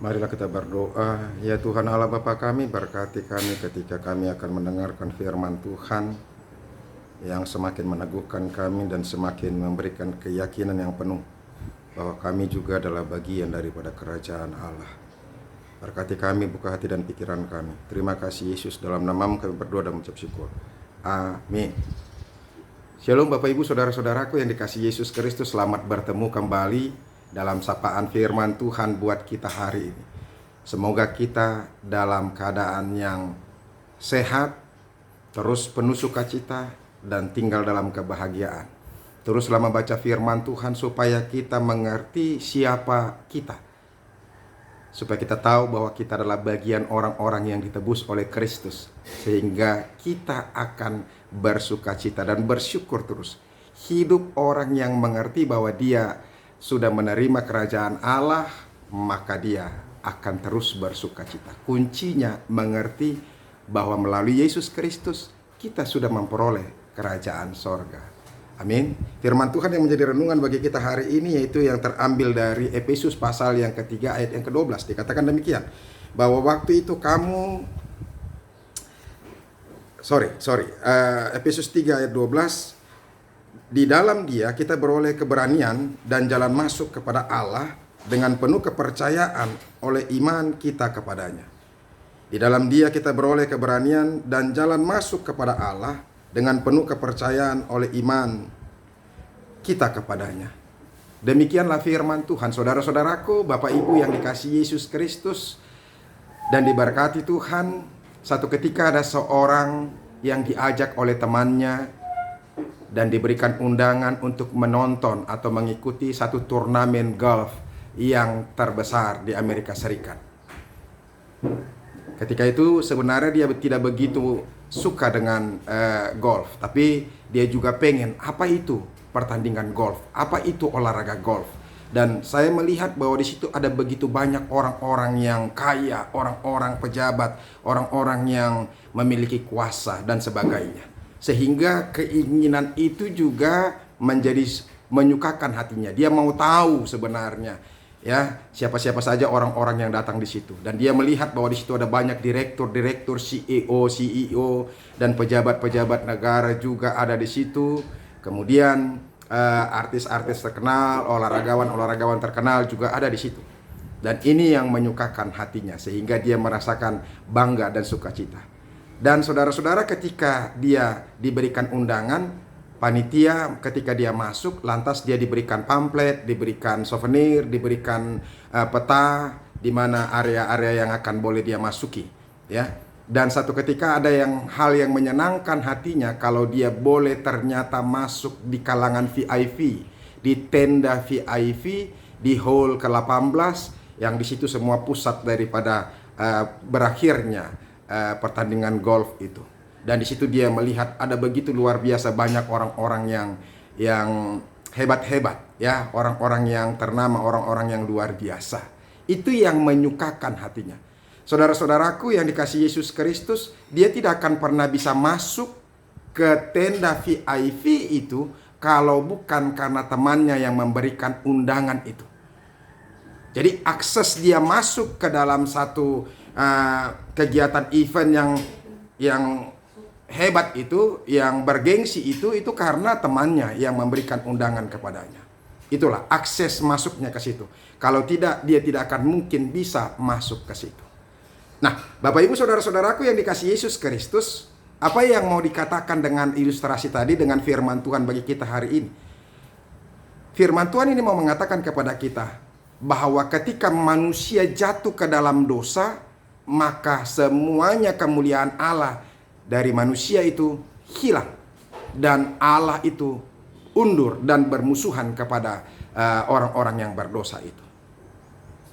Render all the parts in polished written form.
Marilah kita berdoa. Ya Tuhan Allah Bapa kami, berkati kami ketika kami akan mendengarkan firman Tuhan yang semakin meneguhkan kami dan semakin memberikan keyakinan yang penuh bahwa kami juga adalah bagian daripada kerajaan Allah. Berkati kami, buka hati dan pikiran kami. Terima kasih Yesus, dalam namamu kami berdoa dan mengucap syukur. Amin. Shalom Bapak Ibu Saudara-saudaraku yang dikasihi Yesus Kristus, selamat bertemu kembali dalam sapaan firman Tuhan buat kita hari ini. Semoga kita dalam keadaan yang sehat, terus penuh sukacita, dan tinggal dalam kebahagiaan. Teruslah membaca firman Tuhan supaya kita mengerti siapa kita. Supaya kita tahu bahwa kita adalah bagian orang-orang yang ditebus oleh Kristus. Sehingga kita akan bersukacita dan bersyukur terus. Hidup orang yang mengerti bahwa dia sudah menerima kerajaan Allah, maka dia akan terus bersukacita. Kuncinya mengerti bahwa melalui Yesus Kristus kita sudah memperoleh kerajaan sorga. Amin. Firman Tuhan yang menjadi renungan bagi kita hari ini yaitu yang terambil dari Efesus pasal yang ketiga ayat yang ke-12. Dikatakan demikian, bahwa waktu itu kamu Efesus 3 ayat 12, di dalam dia kita beroleh keberanian dan jalan masuk kepada Allah dengan penuh kepercayaan oleh iman kita kepadanya. Di dalam dia kita beroleh keberanian dan jalan masuk kepada Allah dengan penuh kepercayaan oleh iman kita kepadanya. Demikianlah firman Tuhan. Saudara-saudaraku, Bapak Ibu yang dikasihi Yesus Kristus dan diberkati Tuhan, satu ketika ada seorang yang diajak oleh temannya dan diberikan undangan untuk menonton atau mengikuti satu turnamen golf yang terbesar di Amerika Serikat. Ketika itu sebenarnya dia tidak begitu suka dengan golf, tapi dia juga pengen apa itu pertandingan golf, apa itu olahraga golf. Dan saya melihat bahwa di situ ada begitu banyak orang-orang yang kaya, orang-orang pejabat, orang-orang yang memiliki kuasa dan sebagainya. Sehingga keinginan itu juga menyukakan hatinya. Dia mau tahu sebenarnya ya siapa-siapa saja orang-orang yang datang di situ. Dan dia melihat bahwa di situ ada banyak direktur, CEO dan pejabat-pejabat negara juga ada di situ. Kemudian artis-artis terkenal, olahragawan terkenal juga ada di situ. Dan ini yang menyukakan hatinya sehingga dia merasakan bangga dan sukacita. Dan saudara-saudara, ketika dia diberikan undangan, panitia ketika dia masuk, lantas dia diberikan pamflet, diberikan souvenir, diberikan peta di mana area-area yang akan boleh dia masuki, ya. Dan satu ketika ada hal yang menyenangkan hatinya kalau dia boleh ternyata masuk di kalangan VIP, di tenda VIP di hall ke-18 yang di situ semua pusat daripada berakhirnya pertandingan golf itu. Dan di situ dia melihat ada begitu luar biasa banyak orang-orang yang hebat-hebat, ya, orang-orang yang ternama, orang-orang yang luar biasa. Itu yang menyukakan hatinya. Saudara-saudaraku yang dikasihi Yesus Kristus, dia tidak akan pernah bisa masuk ke tenda VIP itu kalau bukan karena temannya yang memberikan undangan itu. Jadi akses dia masuk ke dalam satu kegiatan event yang hebat itu, yang bergengsi itu karena temannya yang memberikan undangan kepadanya. Itulah akses masuknya ke situ. Kalau tidak, dia tidak akan mungkin bisa masuk ke situ. Nah, Bapak Ibu Saudara-saudaraku yang dikasihi Yesus Kristus, apa yang mau dikatakan dengan ilustrasi tadi dengan firman Tuhan bagi kita hari ini? Firman Tuhan ini mau mengatakan kepada kita bahwa ketika manusia jatuh ke dalam dosa, maka semuanya kemuliaan Allah dari manusia itu hilang. Dan Allah itu undur dan bermusuhan kepada orang-orang yang berdosa itu.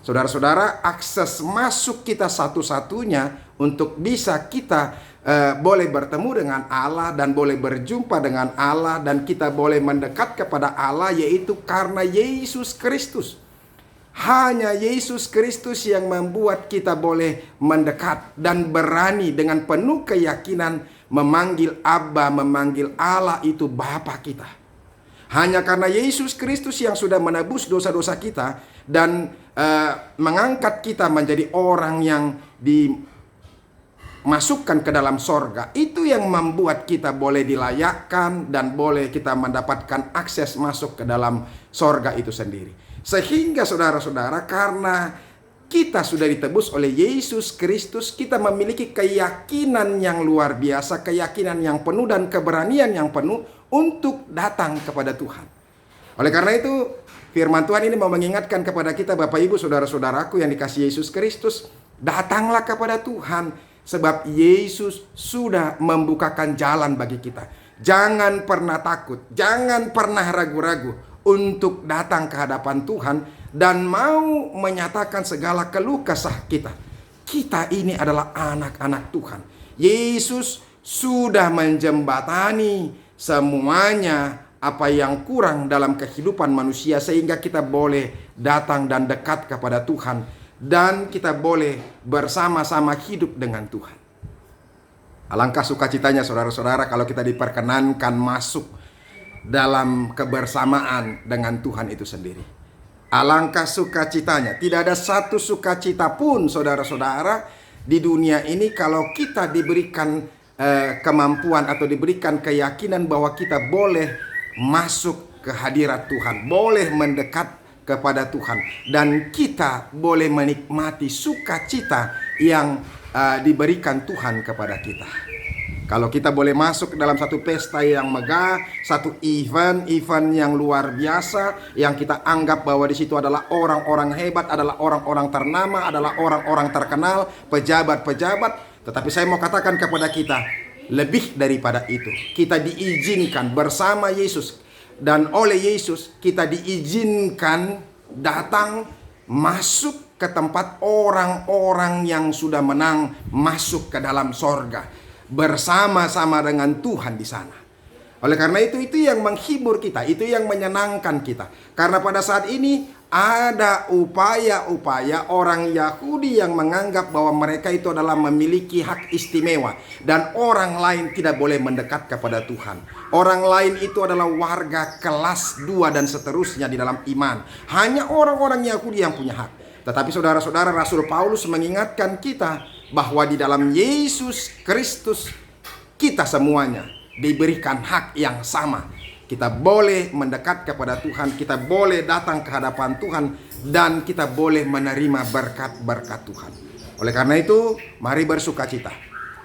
Saudara-saudara, akses masuk kita satu-satunya untuk bisa kita boleh bertemu dengan Allah dan boleh berjumpa dengan Allah dan kita boleh mendekat kepada Allah yaitu karena Yesus Kristus. Hanya Yesus Kristus yang membuat kita boleh mendekat dan berani dengan penuh keyakinan memanggil Abba, memanggil Allah itu Bapa kita. Hanya karena Yesus Kristus yang sudah menebus dosa-dosa kita dan mengangkat kita menjadi orang yang dimasukkan ke dalam sorga. Itu yang membuat kita boleh dilayakkan dan boleh kita mendapatkan akses masuk ke dalam sorga itu sendiri. Sehingga saudara-saudara, karena kita sudah ditebus oleh Yesus Kristus, kita memiliki keyakinan yang luar biasa, keyakinan yang penuh dan keberanian yang penuh untuk datang kepada Tuhan. Oleh karena itu, firman Tuhan ini mau mengingatkan kepada kita, Bapak Ibu saudara-saudaraku yang dikasihi Yesus Kristus, datanglah kepada Tuhan, sebab Yesus sudah membukakan jalan bagi kita. Jangan pernah takut, jangan pernah ragu-ragu untuk datang ke hadapan Tuhan dan mau menyatakan segala keluh kesah kita. Kita ini adalah anak-anak Tuhan. Yesus sudah menjembatani semuanya apa yang kurang dalam kehidupan manusia, sehingga kita boleh datang dan dekat kepada Tuhan, dan kita boleh bersama-sama hidup dengan Tuhan. Alangkah sukacitanya saudara-saudara kalau kita diperkenankan masuk dalam kebersamaan dengan Tuhan itu sendiri. Alangkah sukacitanya. Tidak ada satu sukacita pun saudara-saudara di dunia ini kalau kita diberikan kemampuan atau diberikan keyakinan bahwa kita boleh masuk ke hadirat Tuhan, boleh mendekat kepada Tuhan, dan kita boleh menikmati sukacita yang diberikan Tuhan kepada kita. Kalau kita boleh masuk dalam satu pesta yang megah, satu event yang luar biasa, yang kita anggap bahwa di situ adalah orang-orang hebat, adalah orang-orang ternama, adalah orang-orang terkenal, pejabat-pejabat. Tetapi saya mau katakan kepada kita, lebih daripada itu, kita diizinkan bersama Yesus, dan oleh Yesus kita diizinkan datang masuk ke tempat orang-orang yang sudah menang masuk ke dalam sorga, bersama-sama dengan Tuhan di sana. Oleh karena itu yang menghibur kita, itu yang menyenangkan kita. Karena pada saat ini ada upaya-upaya orang Yahudi yang menganggap bahwa mereka itu adalah memiliki hak istimewa, dan orang lain tidak boleh mendekat kepada Tuhan. Orang lain itu adalah warga kelas 2 dan seterusnya di dalam iman. Hanya orang-orang Yahudi yang punya hak. Tetapi saudara-saudara, Rasul Paulus mengingatkan kita bahwa di dalam Yesus Kristus kita semuanya diberikan hak yang sama. Kita boleh mendekat kepada Tuhan, kita boleh datang ke hadapan Tuhan, dan kita boleh menerima berkat-berkat Tuhan. Oleh karena itu, mari bersukacita,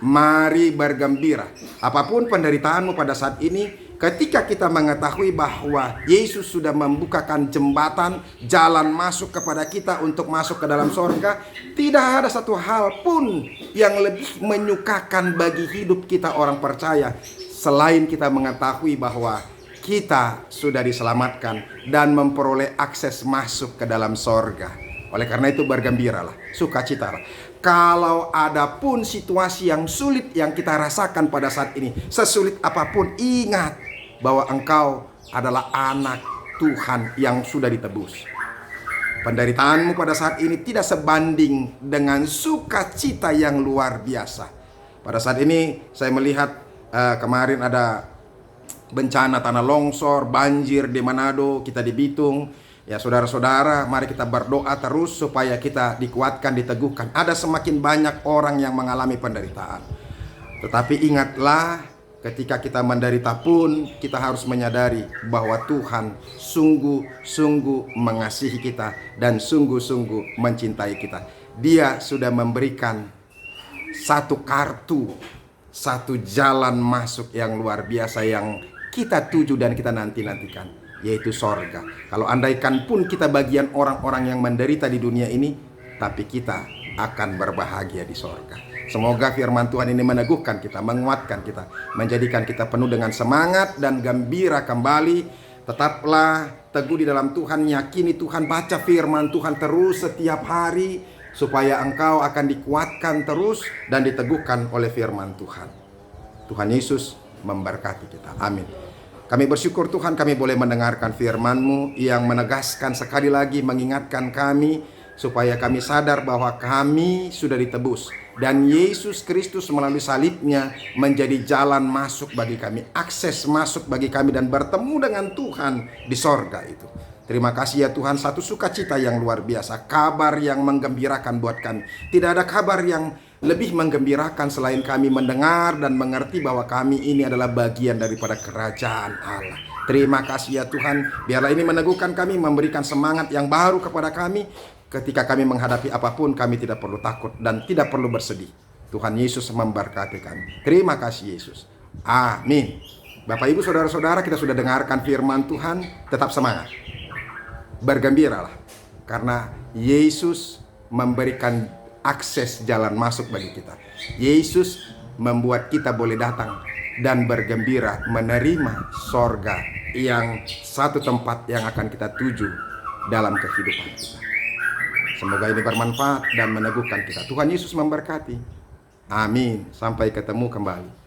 mari bergembira. Apapun penderitaanmu pada saat ini, ketika kita mengetahui bahwa Yesus sudah membukakan jembatan, jalan masuk kepada kita untuk masuk ke dalam sorga, tidak ada satu hal pun yang lebih menyukakan bagi hidup kita orang percaya, selain kita mengetahui bahwa kita sudah diselamatkan dan memperoleh akses masuk ke dalam sorga. Oleh karena itu bergembiralah, sukacitalah. Kalau ada pun situasi yang sulit yang kita rasakan pada saat ini, sesulit apapun, ingat bahwa engkau adalah anak Tuhan yang sudah ditebus. Penderitaanmu pada saat ini tidak sebanding dengan sukacita yang luar biasa. Pada saat ini saya melihat kemarin ada bencana tanah longsor, banjir di Manado, kita di Bitung. Ya saudara-saudara, mari kita berdoa terus supaya kita dikuatkan, diteguhkan. Ada semakin banyak orang yang mengalami penderitaan. Tetapi ingatlah, ketika kita menderita pun kita harus menyadari bahwa Tuhan sungguh-sungguh mengasihi kita dan sungguh-sungguh mencintai kita. Dia sudah memberikan satu kartu, satu jalan masuk yang luar biasa yang kita tuju dan kita nanti-nantikan, yaitu sorga. Kalau andaikan pun kita bagian orang-orang yang menderita di dunia ini, tapi kita akan berbahagia di sorga. Semoga firman Tuhan ini meneguhkan kita, menguatkan kita, menjadikan kita penuh dengan semangat dan gembira kembali. Tetaplah teguh di dalam Tuhan, yakini Tuhan, baca firman Tuhan terus setiap hari, supaya engkau akan dikuatkan terus dan diteguhkan oleh firman Tuhan. Tuhan Yesus memberkati kita. Amin. Kami bersyukur Tuhan, kami boleh mendengarkan firman-Mu yang menegaskan sekali lagi, mengingatkan kami supaya kami sadar bahwa kami sudah ditebus, dan Yesus Kristus melalui salibnya menjadi jalan masuk bagi kami, akses masuk bagi kami, dan bertemu dengan Tuhan di sorga itu. Terima kasih ya Tuhan, satu sukacita yang luar biasa, kabar yang menggembirakan buat kami. Tidak ada kabar yang lebih menggembirakan selain kami mendengar dan mengerti bahwa kami ini adalah bagian daripada kerajaan Allah. Terima kasih ya Tuhan, biarlah ini meneguhkan kami, memberikan semangat yang baru kepada kami. Ketika kami menghadapi apapun, kami tidak perlu takut dan tidak perlu bersedih. Tuhan Yesus memberkati kami. Terima kasih Yesus. Amin. Bapak Ibu Saudara-saudara, kita sudah dengarkan firman Tuhan. Tetap semangat, bergembiralah, karena Yesus memberikan akses jalan masuk bagi kita. Yesus membuat kita boleh datang dan bergembira menerima sorga, yang satu tempat yang akan kita tuju dalam kehidupan kita. Semoga ini bermanfaat dan meneguhkan kita. Tuhan Yesus memberkati. Amin. Sampai ketemu kembali.